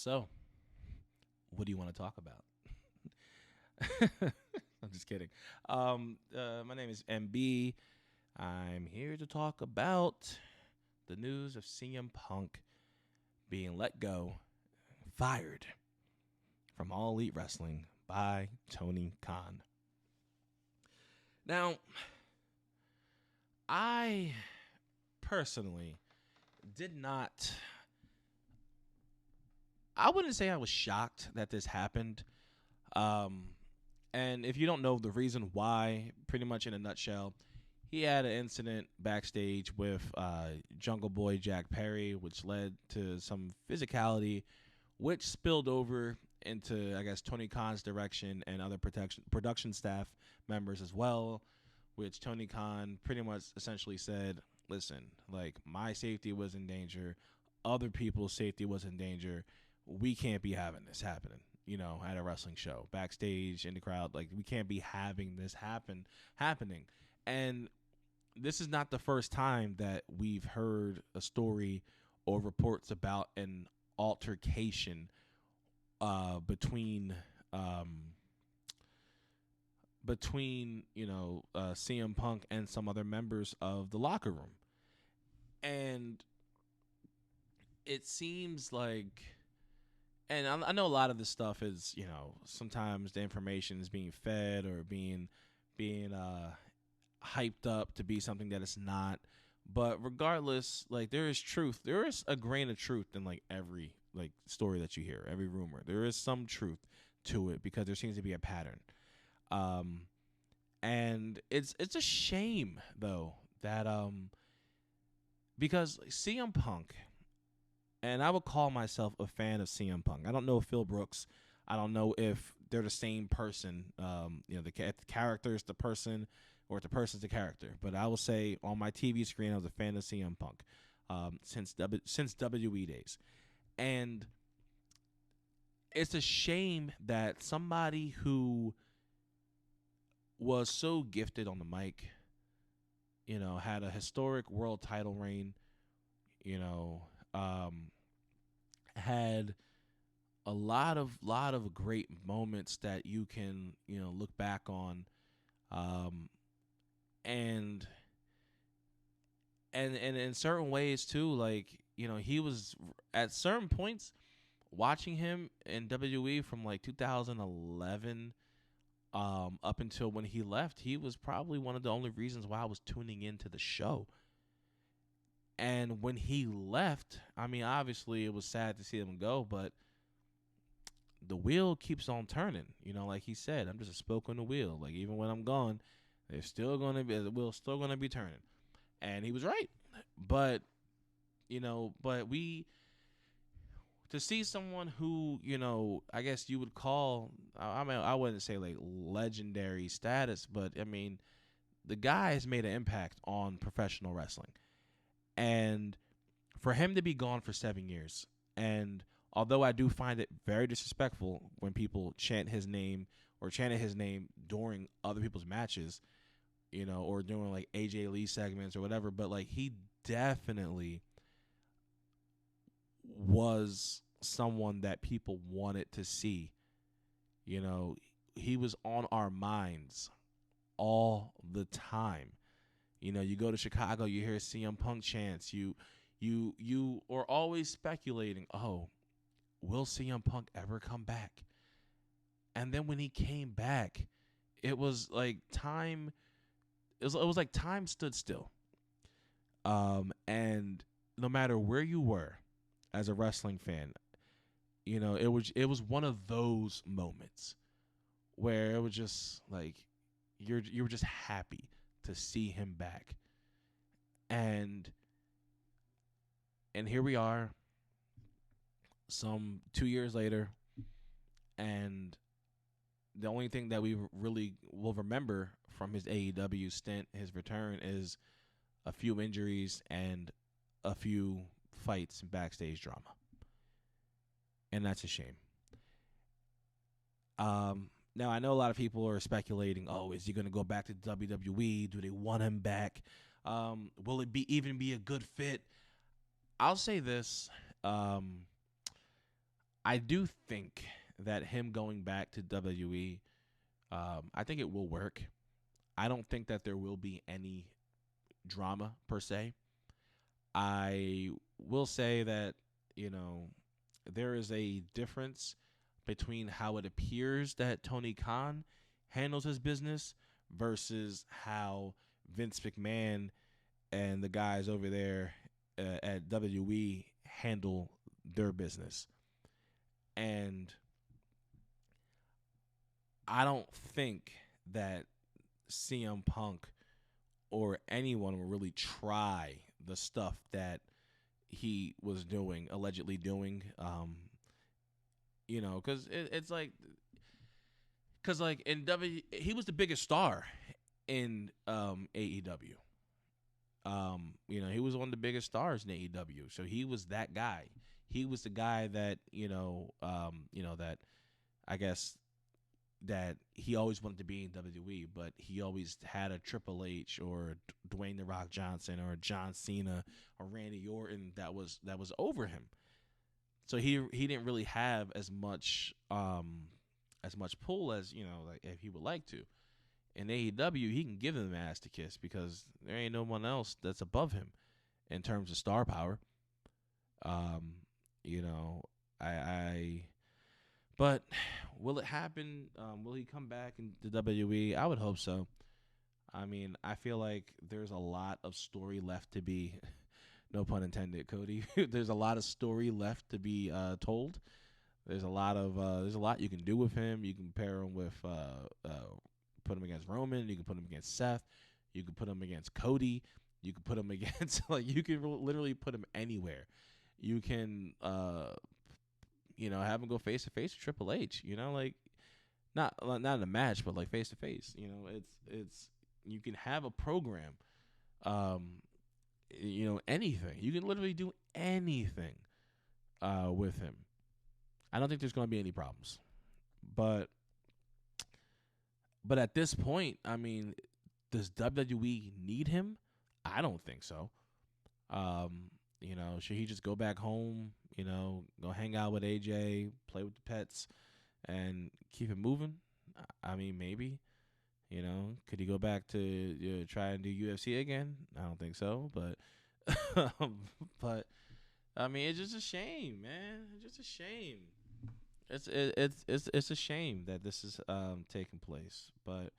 So, what do you want to talk about? I'm just kidding. My name is MB. I'm here to talk about the news of CM Punk being let go, fired from All Elite Wrestling by Tony Khan. Now, I personally did not. I wouldn't say I was shocked that this happened. And if you don't know the reason why, pretty much in a nutshell, he had an incident backstage with Jungle Boy Jack Perry, which led to some physicality, which spilled over into, I guess, Tony Khan's direction and other production staff members as well, which Tony Khan pretty much essentially said, listen, like, my safety was in danger, other people's safety was in danger. We can't be having this happening, at a wrestling show, backstage, in the crowd. Like, we can't be having this happening. And this is not the first time that we've heard a story or reports about an altercation between CM Punk and some other members of the locker room. And it seems like, and I know a lot of this stuff is, sometimes the information is being fed or being hyped up to be something that it's not. But regardless, like, there is truth. There is a grain of truth in, like, every, like, story that you hear, every rumor. There is some truth to it because there seems to be a pattern. And it's a shame, though, that because CM Punk, and I would call myself a fan of CM Punk. I don't know if Phil Brooks, I don't know if they're the same person. The character is the person, or if the person's the character. But I will say, on my TV screen, I was a fan of CM Punk since WWE days. And it's a shame that somebody who was so gifted on the mic, had a historic world title reign, had a lot of great moments that you can, look back on, and in certain ways too, like, he was at certain points watching him in WWE from like 2011 up until when he left. He was probably one of the only reasons why I was tuning into the show. And when he left, I mean, obviously it was sad to see him go, but the wheel keeps on turning. Like he said, I'm just a spoke on the wheel. Like, even when I'm gone, the wheel's still gonna be turning. And he was right. But to see someone who, I guess you would call, I mean, I wouldn't say like legendary status, but I mean, the guy has made an impact on professional wrestling. And for him to be gone for 7 years, and although I do find it very disrespectful when people chant his name or chanted his name during other people's matches, or doing like AJ Lee segments or whatever, but like, he definitely was someone that people wanted to see. He was on our minds all the time. You go to Chicago, you hear CM Punk chants. You are always speculating, oh, will CM Punk ever come back? And then when he came back, it was like time. It was like time stood still. And no matter where you were as a wrestling fan, it was one of those moments where it was just like you were just happy to see him back. And here we are, some 2 years later, and the only thing that we really will remember from his AEW stint, his return, is a few injuries and a few fights and backstage drama. And that's a shame. Now, I know a lot of people are speculating, oh, is he going to go back to WWE? Do they want him back? Will it even be a good fit? I'll say this. I do think that him going back to WWE, I think it will work. I don't think that there will be any drama per se. I will say that, you know, there is a difference between how it appears that Tony Khan handles his business versus how Vince McMahon and the guys over there at WWE handle their business. And I don't think that CM Punk or anyone will really try the stuff that he was doing, allegedly doing. Because it's like, in he was the biggest star in AEW. He was one of the biggest stars in AEW, so he was that guy. He was the guy that that I guess that he always wanted to be in WWE, but he always had a Triple H or Dwayne the Rock Johnson or John Cena or Randy Orton that was over him. So he didn't really have as much pull as like if he would like to. In AEW, he can give them an ass to kiss because there ain't no one else that's above him in terms of star power. Um, you know, I but will it happen? Will he come back in the WWE? I would hope so. I mean, I feel like there's a lot of story left to be, no pun intended, Cody. There's a lot of story left to be told. There's a lot you can do with him. You can pair him with put him against Roman. You can put him against Seth. You can put him against Cody. You can put him against you can literally put him anywhere. You can have him go face to face with Triple H. Not in a match, but like face to face. It's you can have a program. Anything. You can literally do anything with him. I don't think there's going to be any problems. But at this point, I mean, does WWE need him? I don't think so. Should he just go back home, go hang out with AJ, play with the pets, and keep it moving? I mean, maybe. Could he go back to try and do UFC again? I don't think so, but I mean, it's just a shame, man. It's just a shame. It's a shame that this is taking place, but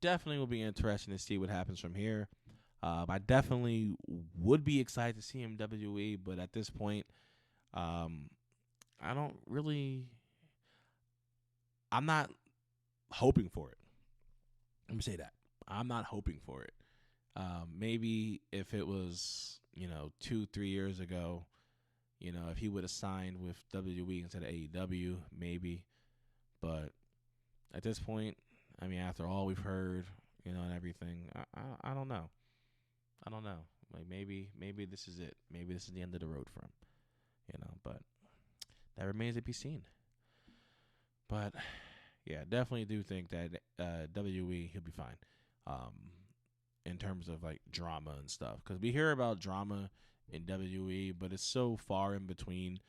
definitely will be interesting to see what happens from here. I definitely would be excited to see him WWE, but at this point, I don't really. I'm not hoping for it. Let me say that I'm not hoping for it. Maybe if it was 2-3 years ago. If he would have signed with WWE instead of AEW, maybe. But at this point, I mean, after all we've heard, and everything, I don't know. I don't know. Like maybe this is it. Maybe this is the end of the road for him. But that remains to be seen. But yeah, definitely do think that WWE he'll be fine. In terms of like drama and stuff, because we hear about drama in WWE, but it's so far in between,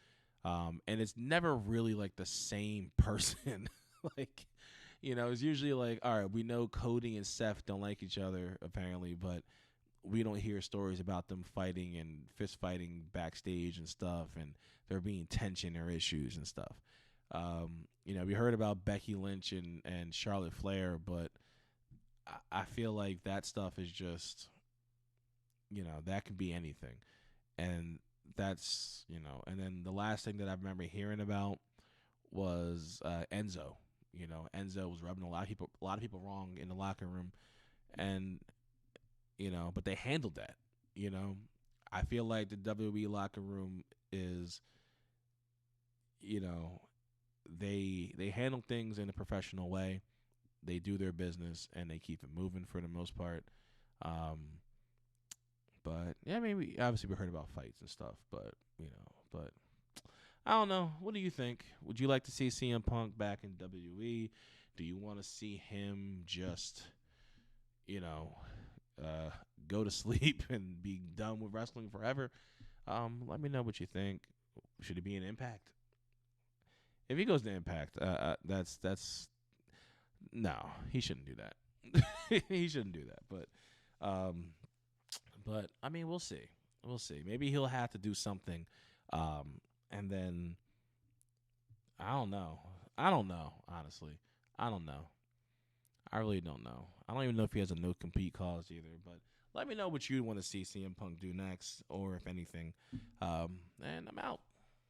and it's never really like the same person. Like, it's usually like, all right, we know Cody and Seth don't like each other apparently, but we don't hear stories about them fighting and fist fighting backstage and stuff, and there being tension or issues and stuff. We heard about Becky Lynch and Charlotte Flair, but I feel like that stuff is just, that could be anything. And that's, and then the last thing that I remember hearing about was Enzo. Enzo was rubbing a lot of people wrong in the locker room, and but they handled that. I feel like the WWE locker room is, they handle things in a professional way. They do their business and they keep it moving for the most part. But yeah, I mean, we heard about fights and stuff, but I don't know. What do you think? Would you like to see CM Punk back in WWE? Do you want to see him just, go to sleep and be done with wrestling forever? Let me know what you think. Should he be an Impact? if he goes to Impact, that's no, he shouldn't do that. He shouldn't do that. But I mean, we'll see. We'll see. Maybe he'll have to do something, and then I don't know. I don't know. Honestly, I don't know. I really don't know. I don't even know if he has a no compete clause either. But let me know what you want to see CM Punk do next, or if anything. And I'm out.